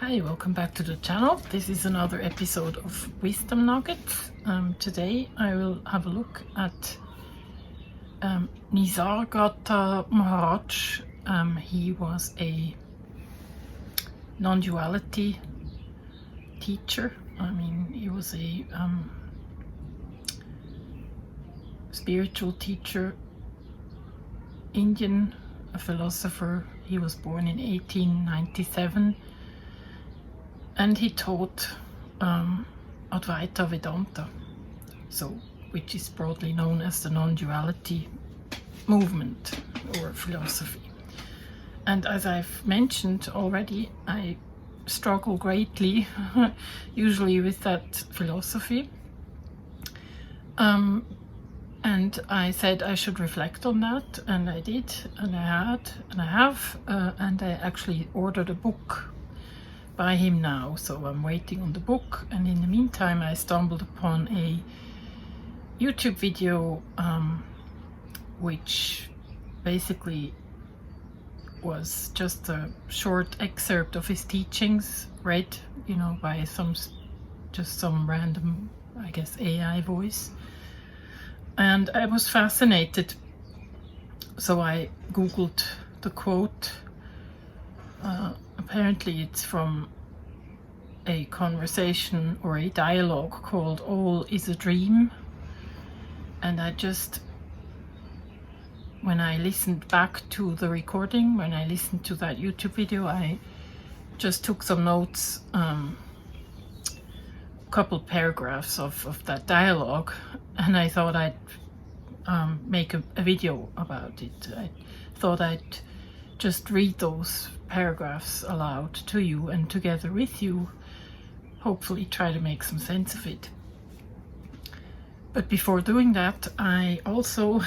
Hi, welcome back to the channel. This is another episode of Wisdom Nuggets. Today I will have a look at Nisargadatta Maharaj. He was a non-duality teacher. He was a spiritual teacher, Indian, a philosopher. He was born in 1897. And he taught Advaita Vedanta, which is broadly known as the non-duality movement or philosophy. And as I've mentioned already, I struggle greatly usually with that philosophy. And I said I should reflect on that, and I did, and I have, and I actually ordered a book by him now, so I'm waiting on the book. And in the meantime I stumbled upon a YouTube video which basically was just a short excerpt of his teachings read, by some random, I guess, AI voice. And I was fascinated, so I googled the quote. Apparently it's from a conversation or a dialogue called All is a Dream. And when I listened back to the recording, when I listened to that YouTube video, I just took some notes, a couple paragraphs of that dialogue, and I thought I'd make a video about it. I thought I'd just read those paragraphs aloud to you, and together with you hopefully try to make some sense of it. But before doing that, I also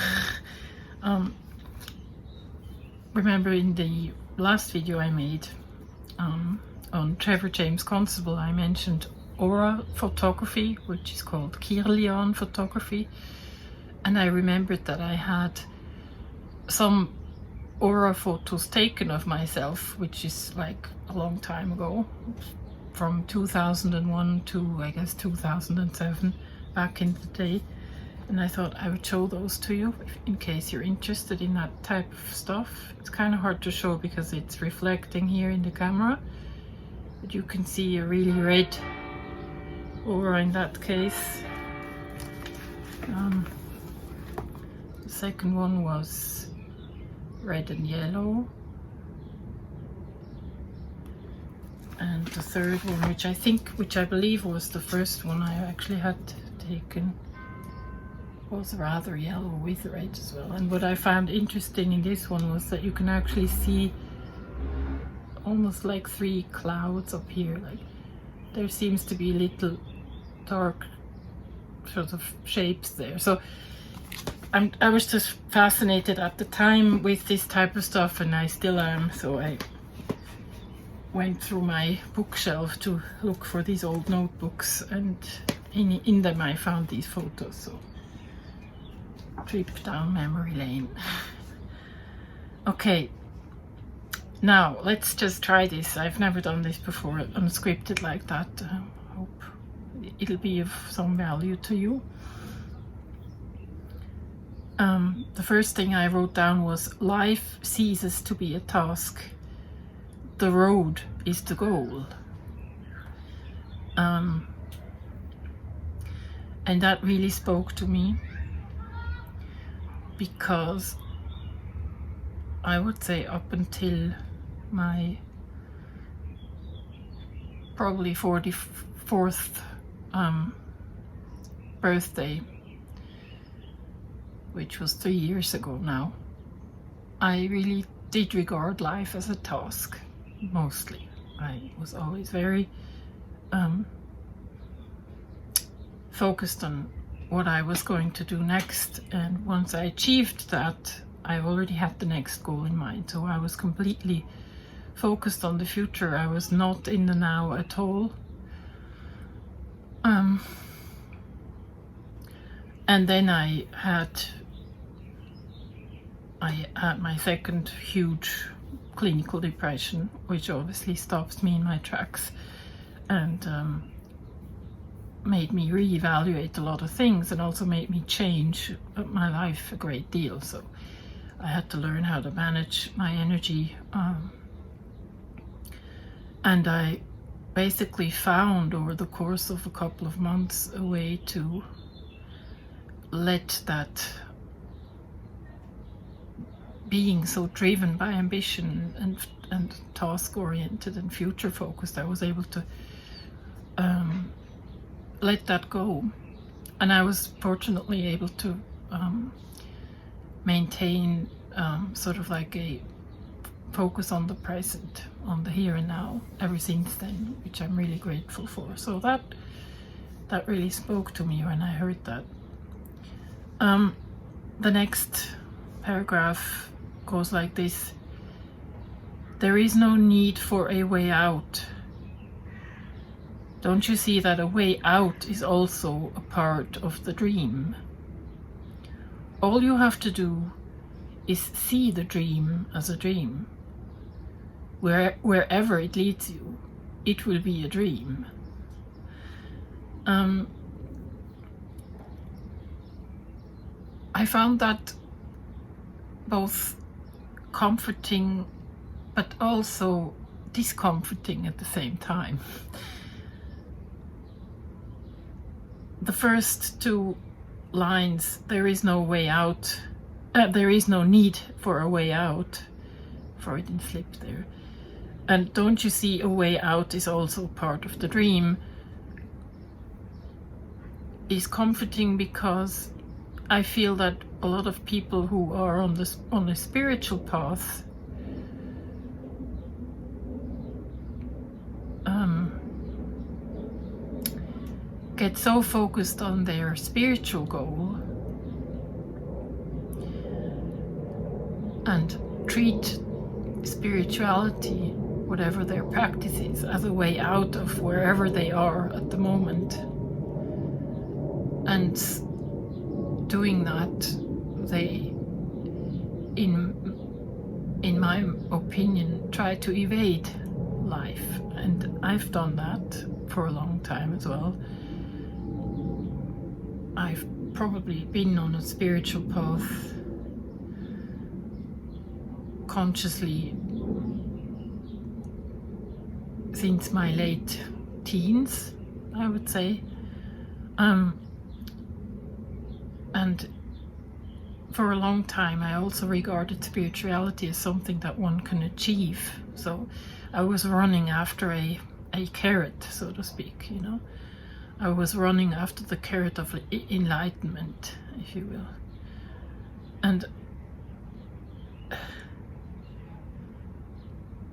remember in the last video I made on Trevor James Constable, I mentioned aura photography, which is called Kirlian photography, and I remembered that I had some aura photos taken of myself, which is like a long time ago, from 2001 to I guess 2007, back in the day. And I thought I would show those to you in case you're interested in that type of stuff. It's kind of hard to show because it's reflecting here in the camera, but you can see a really red aura in that case. The second one was red and yellow, and the third one, which I believe was the first one I actually had taken, was rather yellow with red as well. And what I found interesting in this one was that you can actually see almost like three clouds up here. Like there seems to be little dark sort of shapes there. So I was just fascinated at the time with this type of stuff, and I still am. So I went through my bookshelf to look for these old notebooks, and in them I found these photos. So trip down memory lane. Okay, now let's just try this. I've never done this before, unscripted like that. Hope it'll be of some value to you. The first thing I wrote down was: life ceases to be a task. The road is the goal. And that really spoke to me, because I would say up until my probably 44th birthday, which was 3 years ago now, I really did regard life as a task, mostly. I was always very focused on what I was going to do next, and once I achieved that, I already had the next goal in mind. So I was completely focused on the future. I was not in the now at all. And then I had my second huge clinical depression, which obviously stops me in my tracks and made me reevaluate a lot of things, and also made me change my life a great deal. So I had to learn how to manage my energy, and I basically found over the course of a couple of months a way to let that being so driven by ambition and task oriented and future focused, I was able to let that go. And I was fortunately able to maintain sort of like a focus on the present, on the here and now, ever since then, which I'm really grateful for. So that really spoke to me when I heard that. The next paragraph goes like this: there is no need for a way out. Don't you see that a way out is also a part of the dream? All you have to do is see the dream as a dream. Wherever it leads you, it will be a dream. I found that both comforting but also discomforting at the same time. The first two lines, there is no way out, there is no need for a way out, Freudian slip there, and don't you see a way out is also part of the dream, is comforting because I feel that a lot of people who are on a spiritual path get so focused on their spiritual goal and treat spirituality, whatever their practice is, as a way out of wherever they are at the moment. And doing that, they, in my opinion, try to evade life. And I've done that for a long time as well. I've probably been on a spiritual path consciously since my late teens, I would say. And for a long time I also regarded spirituality as something that one can achieve. So I was running after a carrot, so to speak, you know. I was running after the carrot of enlightenment, if you will. And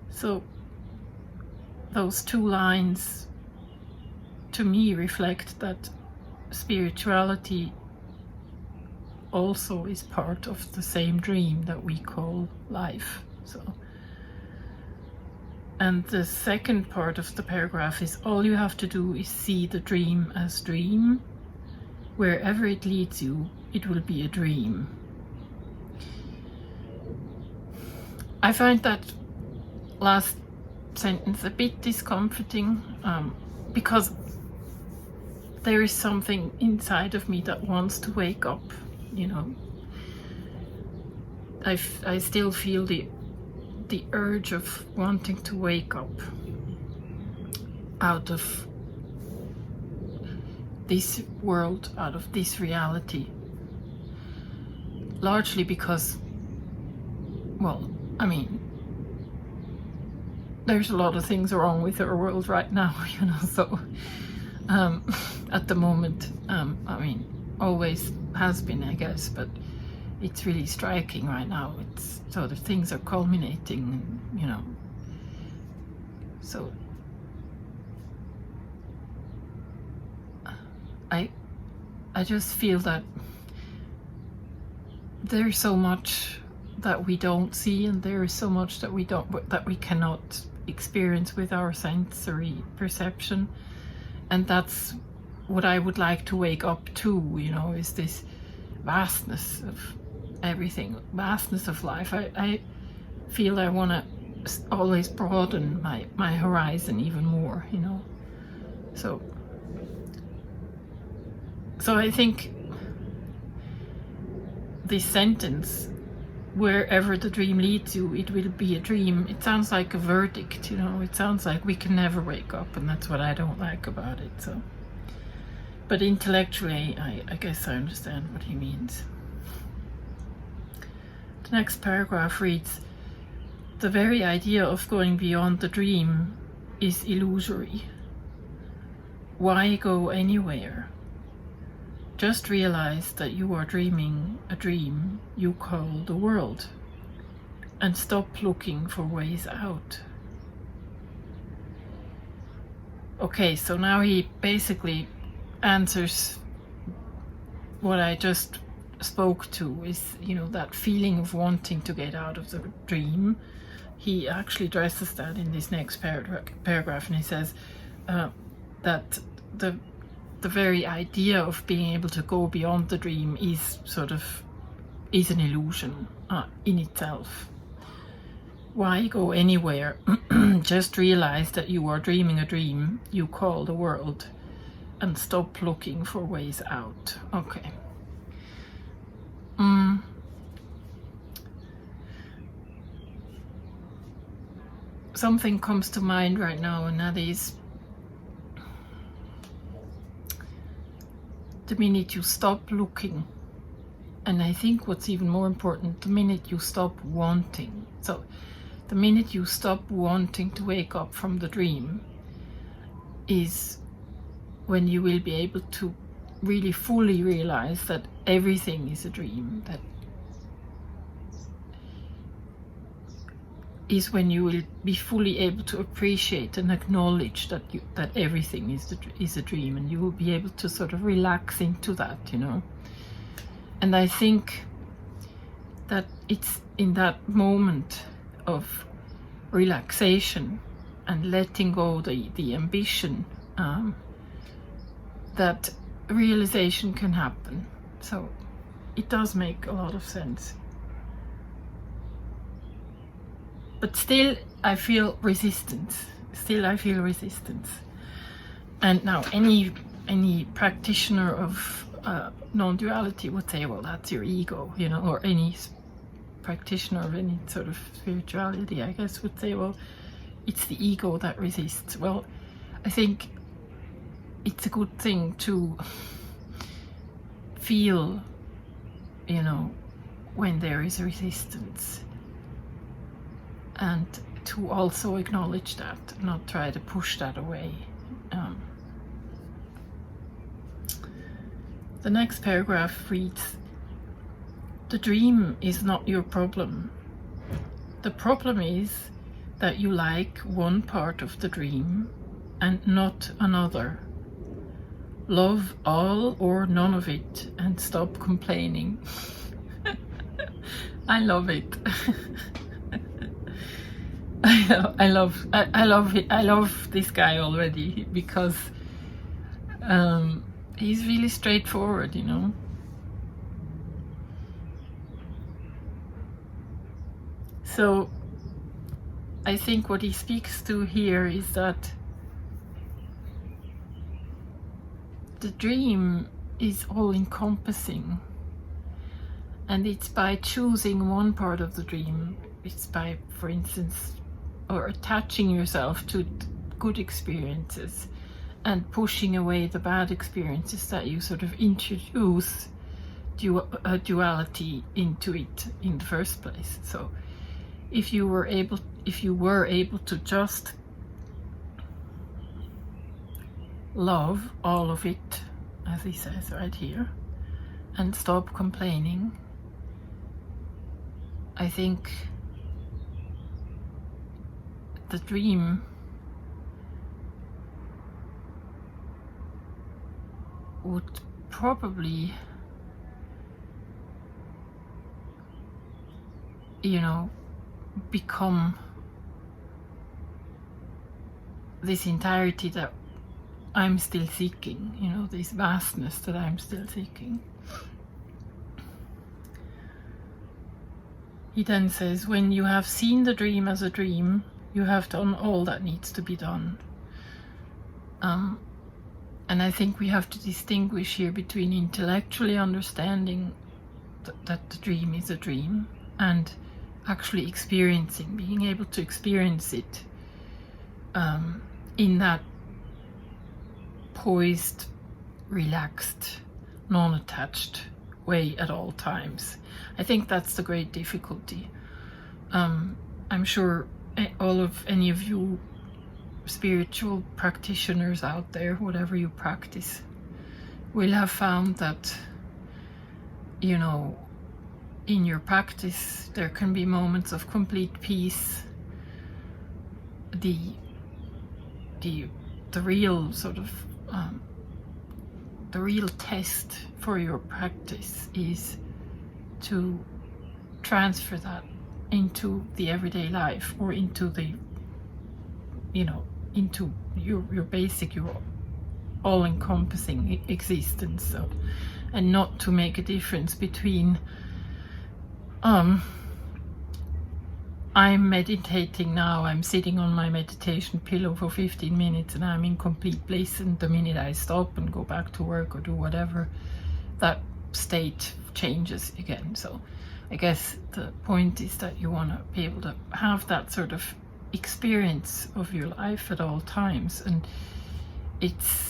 so those two lines to me reflect that spirituality also is part of the same dream that we call life. So, and the second part of the paragraph is, all you have to do is see the dream as dream. Wherever it leads you, it will be a dream. I find that last sentence a bit discomforting, because there is something inside of me that wants to wake up, you know. I still feel the urge of wanting to wake up out of this world, out of this reality. Largely because, well, I mean, there's a lot of things wrong with our world right now, you know, so at the moment, I mean, always has been, I guess, but it's really striking right now. It's sort of things are culminating, you know. So I just feel that there's so much that we don't see, and there is so much that we cannot experience with our sensory perception, and that's what I would like to wake up to, you know, is this vastness of everything, vastness of life. I feel I want to always broaden my horizon even more, you know. So I think this sentence, wherever the dream leads you, it will be a dream, it sounds like a verdict, you know. It sounds like we can never wake up, and that's what I don't like about it. So, but intellectually, I guess I understand what he means. The next paragraph reads, the very idea of going beyond the dream is illusory. Why go anywhere? Just realize that you are dreaming a dream you call the world, and stop looking for ways out. Okay, so now he basically answers what I just spoke to, is, you know, that feeling of wanting to get out of the dream. He actually addresses that in this next paragraph, and he says that the very idea of being able to go beyond the dream is an illusion in itself. Why go anywhere? Just realize that you are dreaming a dream you call the world, and stop looking for ways out. Okay. Something comes to mind right now, and that is the minute you stop looking, and I think what's even more important, the minute you stop wanting. So the minute you stop wanting to wake up from the dream is when you will be able to really fully realize that everything is a dream. That is when you will be fully able to appreciate and acknowledge that everything is a dream, and you will be able to sort of relax into that, you know. And I think that it's in that moment of relaxation and letting go the ambition that realization can happen. So it does make a lot of sense. But still I feel resistance. And now any practitioner of non-duality would say, well, that's your ego, you know, or any practitioner of any sort of spirituality, I guess, would say, well, it's the ego that resists. Well, I think it's a good thing to feel, you know, when there is resistance, and to also acknowledge that, not try to push that away. The next paragraph reads, the dream is not your problem. The problem is that you like one part of the dream and not another. Love all or none of it and stop complaining. I love it. I love this guy already, because he's really straightforward, you know. So I think what he speaks to here is that the dream is all-encompassing, and it's by choosing one part of the dream, it's by, for instance, or attaching yourself to good experiences and pushing away the bad experiences, that you sort of introduce duality into it in the first place. So if you were able to just love all of it, as he says right here, and stop complaining, I think the dream would probably, you know, become this entirety that I'm still seeking, you know, this vastness that I'm still seeking. he then says, when you have seen the dream as a dream, you have done all that needs to be done. And I think we have to distinguish here between intellectually understanding that the dream is a dream and actually experiencing, being able to experience it in that poised, relaxed, non-attached way at all times. I think that's the great difficulty. I'm sure any of you spiritual practitioners out there, whatever you practice, will have found that, you know, in your practice there can be moments of complete peace. The real sort of the real test for your practice is to transfer that into the everyday life, or into the, you know, into your basic, your all-encompassing existence. So, and not to make a difference between I'm meditating now, I'm sitting on my meditation pillow for 15 minutes and I'm in complete bliss, and the minute I stop and go back to work or do whatever, that state changes again. So I guess the point is that you want to be able to have that sort of experience of your life at all times, and it's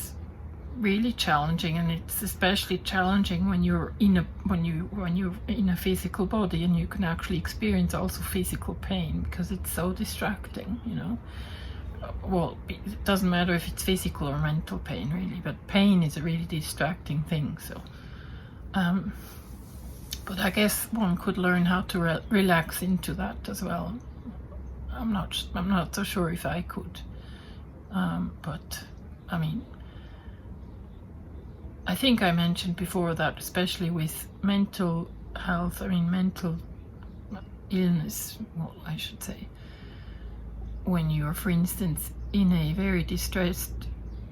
really challenging, and it's especially challenging when you're in a physical body and you can actually experience also physical pain, because it's so distracting, you know. Well, it doesn't matter if it's physical or mental pain really, but pain is a really distracting thing. So but I guess one could learn how to relax into that as well. I'm not so sure if I could, but I mean, I think I mentioned before that especially with mental health, I mean mental illness, well, I should say, when you're, for instance, in a very distressed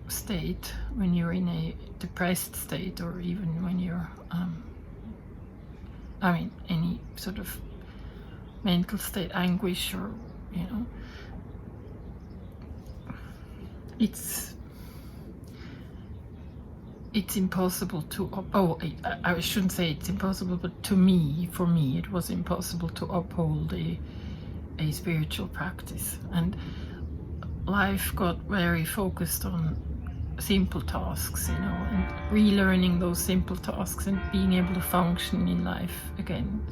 state, when you're in a depressed state, or even when you're, I mean, any sort of mental state, anguish, or, you know, it's impossible to, I shouldn't say it's impossible, but for me, it was impossible to uphold a spiritual practice. And life got very focused on simple tasks, you know, and relearning those simple tasks and being able to function in life again.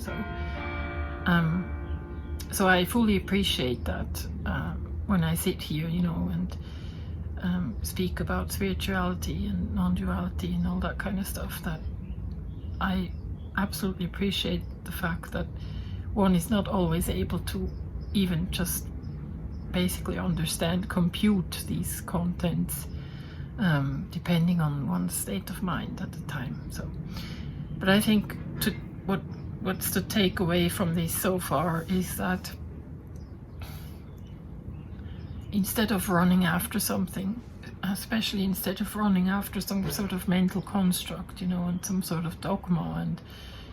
So I fully appreciate that when I sit here, you know, and speak about spirituality and non-duality and all that kind of stuff, that I absolutely appreciate the fact that one is not always able to even just basically understand, compute these contents, depending on one's state of mind at the time. So, but I think what's the takeaway from this so far is that instead of running after something, especially instead of running after some sort of mental construct, you know, and some sort of dogma, and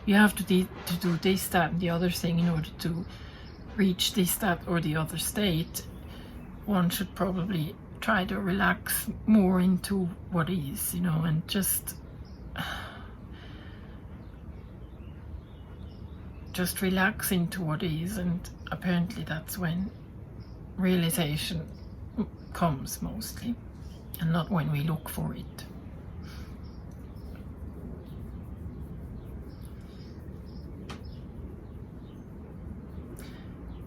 you have to do this, that, and the other thing in order to reach this, that, or the other state, one should probably try to relax more into what is, you know, and just relax into what is. And apparently that's when realization comes mostly, and not when we look for it.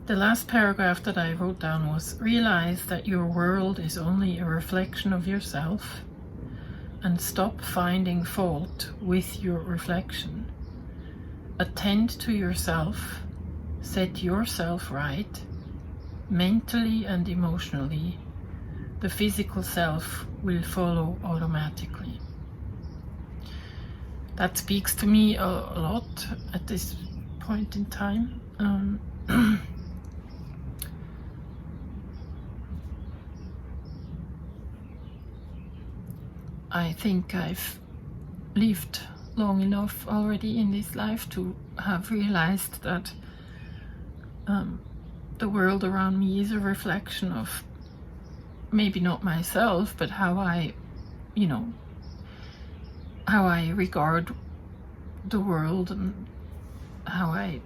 The last paragraph that I wrote down was, realize that your world is only a reflection of yourself, and stop finding fault with your reflection. Attend to yourself, set yourself right, mentally and emotionally. The physical self will follow automatically. That speaks to me a lot at this point in time. I think I've lived long enough already in this life to have realized that the world around me is a reflection of maybe not myself, but how I, how I regard the world, and how I,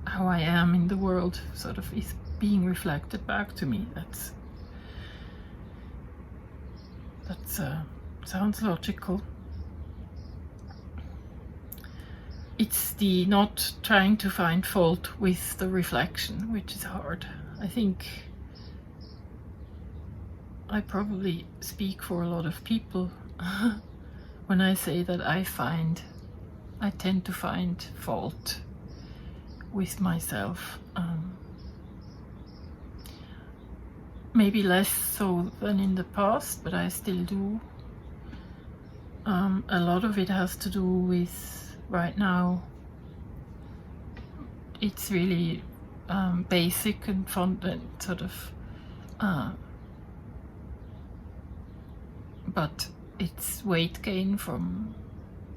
how I am in the world sort of is being reflected back to me. That's sounds logical. It's the not trying to find fault with the reflection, which is hard. I think I probably speak for a lot of people when I say that I tend to find fault with myself. Maybe less so than in the past, but I still do. A lot of it has to do with right now. It's really basic and fun, and sort of, but it's weight gain from,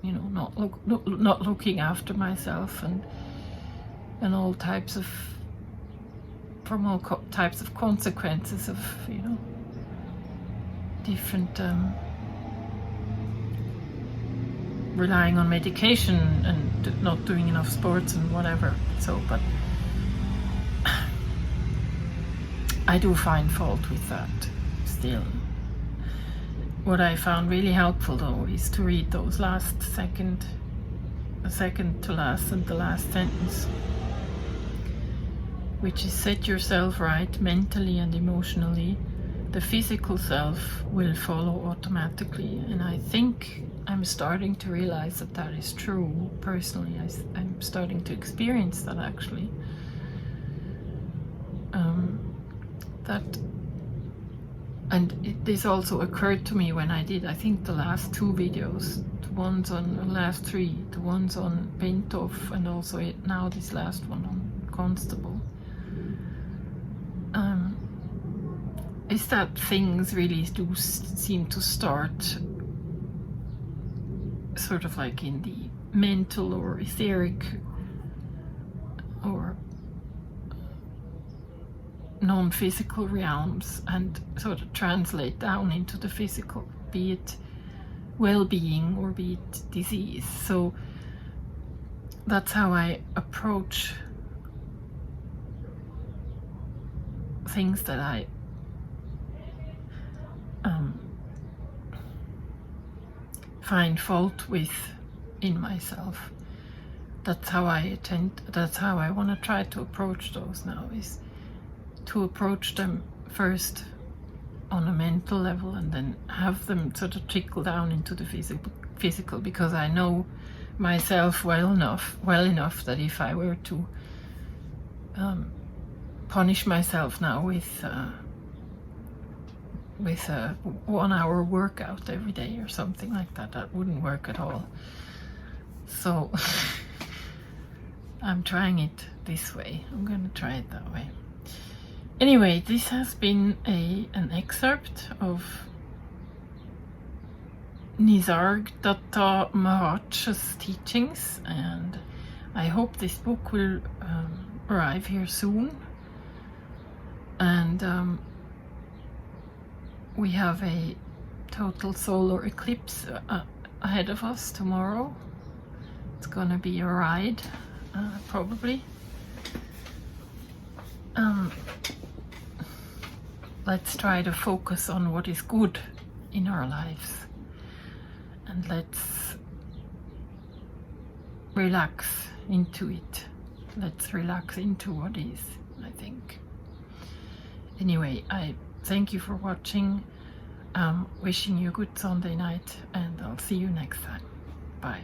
not looking after myself, and all types of, from all types of consequences of, different, relying on medication and not doing enough sports and whatever. So, but I do find fault with that still. What I found really helpful though is to read those the second to last and the last sentence, which is set yourself right mentally and emotionally. The physical self will follow automatically. And I think I'm starting to realize that is true personally. I'm starting to experience that actually. This also occurred to me when I did, I think, the last 2 videos, last 3, the ones on Bentov, and also now this last one on Constable. Is that things really do seem to start sort of like in the mental or etheric or non-physical realms, and sort of translate down into the physical, be it well-being or be it disease. So that's how I approach things that I find fault with in myself. That's how I want to try to approach those now, is to approach them first on a mental level and then have them sort of trickle down into the physical, because I know myself well enough that if I were to punish myself now with a 1-hour workout every day or something like that, that wouldn't work at all. So I'm trying it this way. I'm going to try it that way. Anyway, this has been an excerpt of Nisargadatta Maharaj's teachings, and I hope this book will arrive here soon. And we have a total solar eclipse ahead of us tomorrow. It's gonna be a ride, probably. Let's try to focus on what is good in our lives, and let's relax into it. Let's relax into what is, I think. Anyway, I thank you for watching. Wishing you a good Sunday night, and I'll see you next time. Bye.